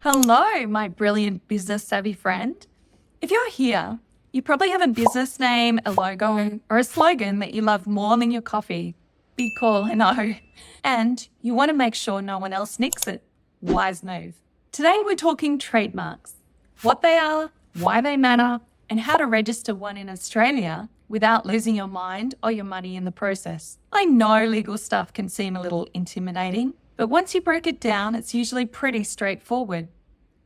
Hello, my brilliant business savvy friend. If you're here, you probably have a business name, a logo, or a slogan that you love more than your coffee. Big call, I know. And you want to make sure no one else nicks it. Wise move. Today we're talking trademarks, what they are, why they matter, and how to register one in Australia without losing your mind or your money in the process. I know legal stuff can seem a little intimidating, but once you break it down, it's usually pretty straightforward.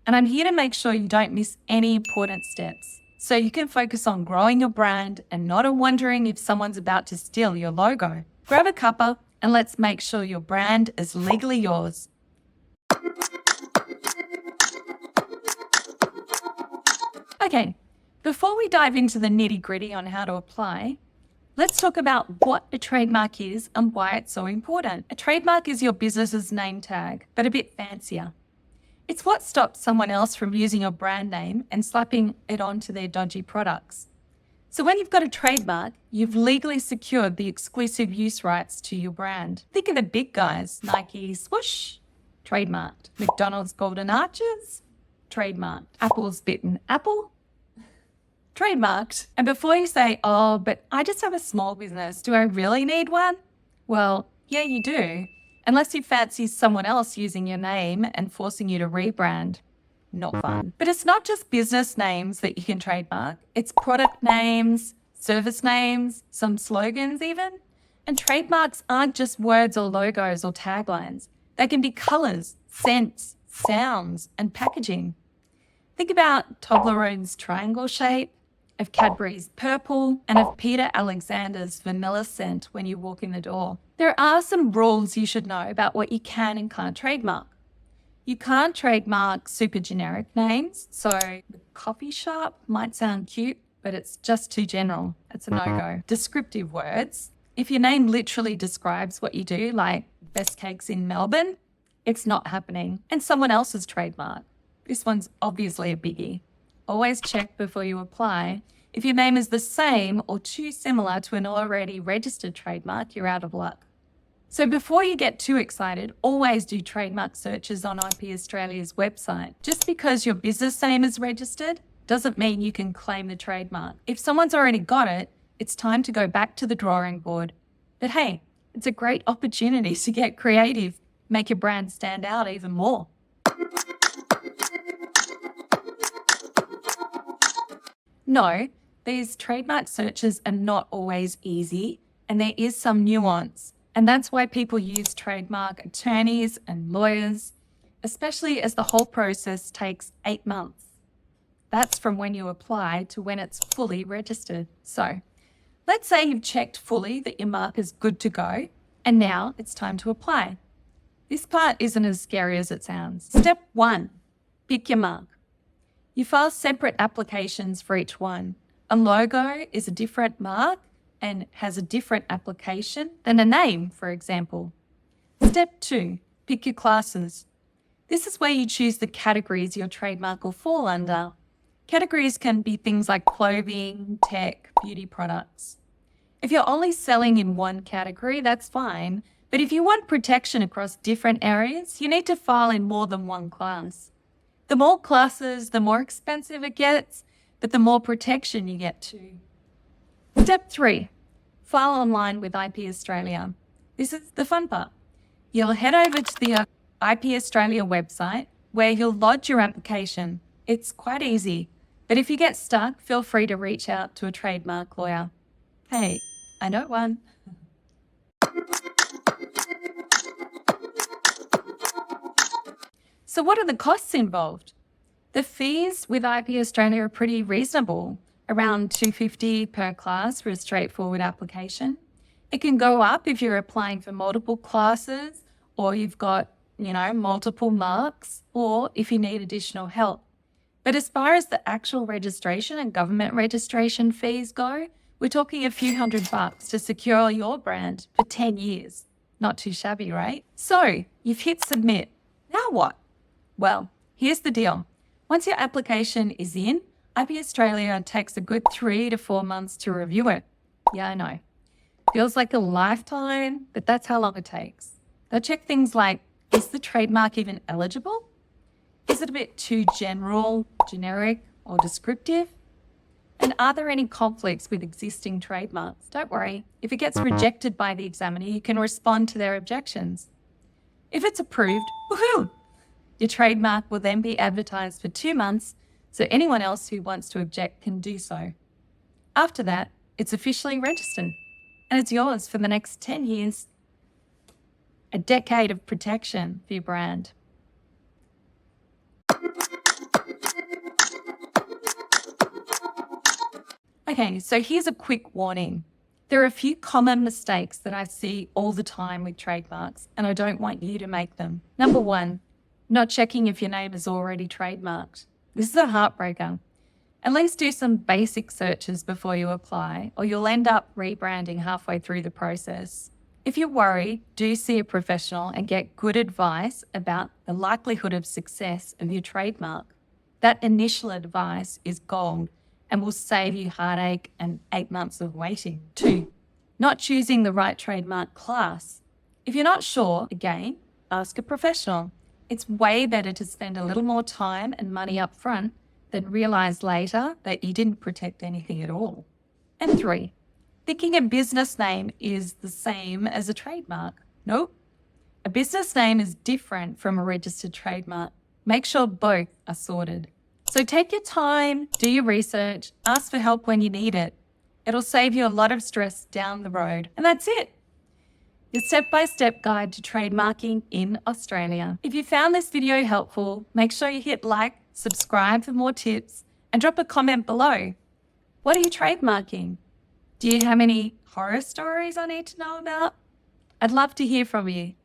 And I'm here to make sure you don't miss any important steps, so you can focus on growing your brand and not on wondering if someone's about to steal your logo. Grab a cuppa and let's make sure your brand is legally yours. Okay, before we dive into the nitty-gritty on how to apply, let's talk about what a trademark is and why it's so important. A trademark is your business's name tag, but a bit fancier. It's what stops someone else from using your brand name and slapping it onto their dodgy products. So when you've got a trademark, you've legally secured the exclusive use rights to your brand. Think of the big guys: Nike swoosh, trademarked. McDonald's golden arches, trademarked. Apple's bitten apple, trademarked. And before you say, oh, but I just have a small business, do I really need one? Well, yeah, you do. Unless you fancy someone else using your name and forcing you to rebrand. Not fun. But it's not just business names that you can trademark. It's product names, service names, some slogans even. And trademarks aren't just words or logos or taglines. They can be colours, scents, sounds, and packaging. Think about Toblerone's triangle shape, of Cadbury's purple, and of Peter Alexander's vanilla scent when you walk in the door. There are some rules you should know about what you can and can't trademark. You can't trademark super generic names. So the coffee shop might sound cute, but it's just too general. It's a no-go. Descriptive words. If your name literally describes what you do, like best cakes in Melbourne, it's not happening. And someone else's trademark. This one's obviously a biggie. Always check before you apply. If your name is the same or too similar to an already registered trademark, you're out of luck. So before you get too excited, always do trademark searches on IP Australia's website. Just because your business name is registered doesn't mean you can claim the trademark. If someone's already got it, it's time to go back to the drawing board. But hey, it's a great opportunity to get creative, make your brand stand out even more. No, these trademark searches are not always easy, and there is some nuance. And that's why people use trademark attorneys and lawyers, especially as the whole process takes 8 months. That's from when you apply to when it's fully registered. So let's say you've checked fully that your mark is good to go, and now it's time to apply. This part isn't as scary as it sounds. Step 1, pick your mark. You file separate applications for each one. A logo is a different mark and has a different application than a name, for example. Step 2, pick your classes. This is where you choose the categories your trademark will fall under. Categories can be things like clothing, tech, beauty products. If you're only selling in one category, that's fine. But if you want protection across different areas, you need to file in more than one class. The more classes, the more expensive it gets, but the more protection you get too. Step 3, file online with IP Australia. This is the fun part. You'll head over to the IP Australia website where you'll lodge your application. It's quite easy, but if you get stuck, feel free to reach out to a trademark lawyer. Hey, I know one. So what are the costs involved? The fees with IP Australia are pretty reasonable, around $250 per class for a straightforward application. It can go up if you're applying for multiple classes, or you've got, multiple marks, or if you need additional help. But as far as the actual registration and government registration fees go, we're talking a few $100 to secure your brand for 10 years. Not too shabby, right? So you've hit submit. Now what? Well, here's the deal. Once your application is in, IP Australia takes a good 3 to 4 months to review it. Yeah, I know. Feels like a lifetime, but that's how long it takes. They'll check things like, is the trademark even eligible? Is it a bit too general, generic, or descriptive? And are there any conflicts with existing trademarks? Don't worry, if it gets rejected by the examiner, you can respond to their objections. If it's approved, woohoo! Your trademark will then be advertised for 2 months, so anyone else who wants to object can do so. After that, it's officially registered, and it's yours for the next 10 years. A decade of protection for your brand. Okay, so here's a quick warning. There are a few common mistakes that I see all the time with trademarks, and I don't want you to make them. Number 1, not checking if your name is already trademarked. This is a heartbreaker. At least do some basic searches before you apply, or you'll end up rebranding halfway through the process. If you're worried, do see a professional and get good advice about the likelihood of success of your trademark. That initial advice is gold and will save you heartache and 8 months of waiting. 2, not choosing the right trademark class. If you're not sure, again, ask a professional. It's way better to spend a little more time and money up front than realize later that you didn't protect anything at all. And 3, thinking a business name is the same as a trademark. Nope. A business name is different from a registered trademark. Make sure both are sorted. So take your time, do your research, ask for help when you need it. It'll save you a lot of stress down the road. And that's it. Your step-by-step guide to trademarking in Australia. If you found this video helpful, make sure you hit like, subscribe for more tips, and drop a comment below. What are you trademarking? Do you have any horror stories I need to know about? I'd love to hear from you.